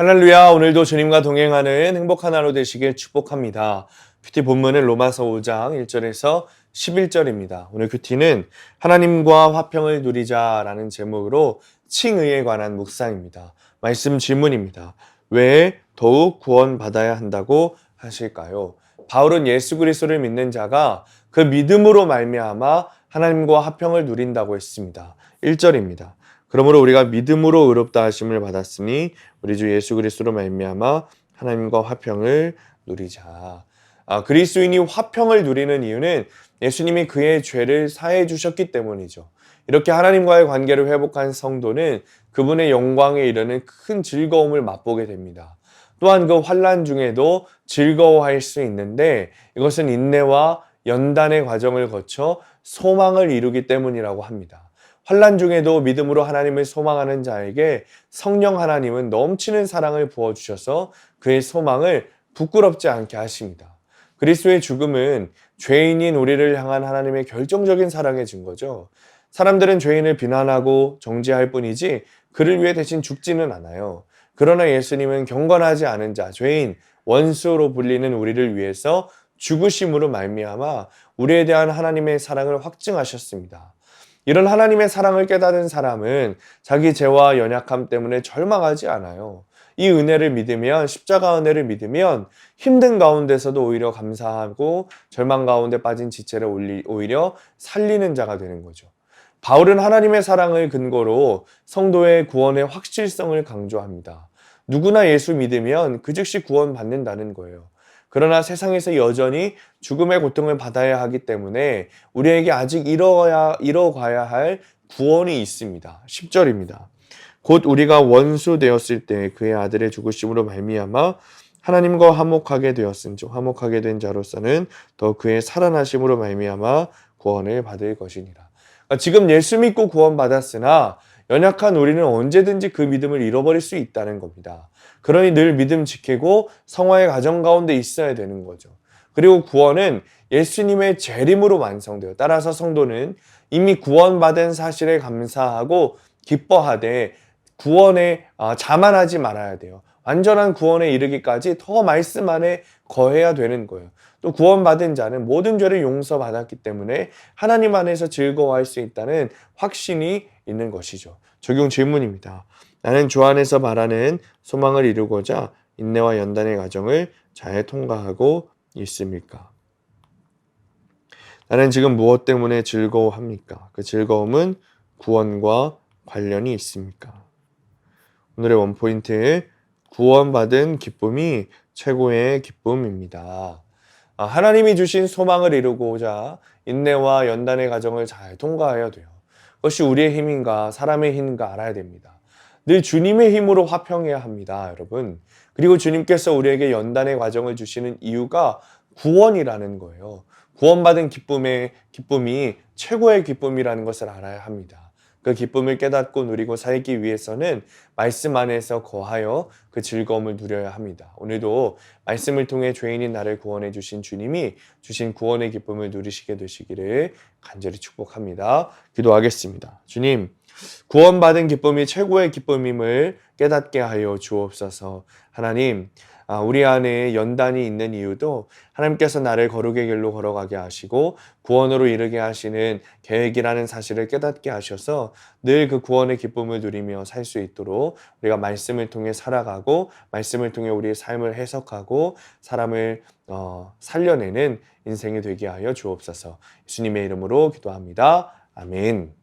할렐루야. 오늘도 주님과 동행하는 행복한 하루 되시길 축복합니다. 큐티 본문은 로마서 5장 1절에서 11절입니다. 오늘 큐티는 하나님과 화평을 누리자라는 제목으로 칭의에 관한 묵상입니다. 말씀 질문입니다. 왜 더욱 구원받아야 한다고 하실까요? 바울은 예수 그리스도를 믿는 자가 그 믿음으로 말미암아 하나님과 화평을 누린다고 했습니다. 1절입니다. 그러므로 우리가 믿음으로 의롭다 하심을 받았으니 우리 주 예수 그리스도로 말미암아 하나님과 화평을 누리자. 그리스도인이 화평을 누리는 이유는 예수님이 그의 죄를 사해 주셨기 때문이죠. 이렇게 하나님과의 관계를 회복한 성도는 그분의 영광에 이르는 큰 즐거움을 맛보게 됩니다. 또한 그 환난 중에도 즐거워할 수 있는데 이것은 인내와 연단의 과정을 거쳐 소망을 이루기 때문이라고 합니다. 환난 중에도 믿음으로 하나님을 소망하는 자에게 성령 하나님은 넘치는 사랑을 부어주셔서 그의 소망을 부끄럽지 않게 하십니다. 그리스도의 죽음은 죄인인 우리를 향한 하나님의 결정적인 사랑의 증거죠. 사람들은 죄인을 비난하고 정죄할 뿐이지 그를 위해 대신 죽지는 않아요. 그러나 예수님은 경건하지 않은 자, 죄인, 원수로 불리는 우리를 위해서 죽으심으로 말미암아 우리에 대한 하나님의 사랑을 확증하셨습니다. 이런 하나님의 사랑을 깨달은 사람은 자기 죄와 연약함 때문에 절망하지 않아요. 이 은혜를 믿으면, 십자가 은혜를 믿으면 힘든 가운데서도 오히려 감사하고 절망 가운데 빠진 지체를 오히려 살리는 자가 되는 거죠. 바울은 하나님의 사랑을 근거로 성도의 구원의 확실성을 강조합니다. 누구나 예수 믿으면 그 즉시 구원받는다는 거예요. 그러나 세상에서 여전히 죽음의 고통을 받아야 하기 때문에 우리에게 아직 이뤄가야 할 구원이 있습니다. 10절입니다. 곧 우리가 원수 되었을 때 그의 아들의 죽으심으로 말미암아 하나님과 화목하게 되었은즉 화목하게 된 자로서는 더 그의 살아나심으로 말미암아 구원을 받을 것이니라. 지금 예수 믿고 구원받았으나 연약한 우리는 언제든지 그 믿음을 잃어버릴 수 있다는 겁니다. 그러니 늘 믿음 지키고 성화의 가정 가운데 있어야 되는 거죠. 그리고 구원은 예수님의 재림으로 완성돼요. 따라서 성도는 이미 구원받은 사실에 감사하고 기뻐하되 구원에 자만하지 말아야 돼요. 완전한 구원에 이르기까지 더 말씀 안에 거해야 되는 거예요. 또 구원받은 자는 모든 죄를 용서받았기 때문에 하나님 안에서 즐거워할 수 있다는 확신이 있는 것이죠. 적용 질문입니다. 나는 주 안에서 바라는 소망을 이루고자 인내와 연단의 과정을 잘 통과하고 있습니까? 나는 지금 무엇 때문에 즐거워합니까? 그 즐거움은 구원과 관련이 있습니까? 오늘의 원포인트, 구원받은 기쁨이 최고의 기쁨입니다. 하나님이 주신 소망을 이루고자 인내와 연단의 과정을 잘 통과해야 돼요. 그것이 우리의 힘인가 사람의 힘인가 알아야 됩니다. 늘 주님의 힘으로 화평해야 합니다, 여러분. 그리고 주님께서 우리에게 연단의 과정을 주시는 이유가 구원이라는 거예요. 구원받은 기쁨이 최고의 기쁨이라는 것을 알아야 합니다. 그 기쁨을 깨닫고 누리고 살기 위해서는 말씀 안에서 거하여 그 즐거움을 누려야 합니다. 오늘도 말씀을 통해 죄인인 나를 구원해 주신 주님이 주신 구원의 기쁨을 누리시게 되시기를 간절히 축복합니다. 기도하겠습니다. 주님, 구원받은 기쁨이 최고의 기쁨임을 깨닫게 하여 주옵소서. 하나님, 우리 안에 연단이 있는 이유도 하나님께서 나를 거룩의 길로 걸어가게 하시고 구원으로 이르게 하시는 계획이라는 사실을 깨닫게 하셔서 늘 그 구원의 기쁨을 누리며 살 수 있도록 우리가 말씀을 통해 살아가고 말씀을 통해 우리의 삶을 해석하고 사람을 살려내는 인생이 되게 하여 주옵소서. 예수님의 이름으로 기도합니다. 아멘.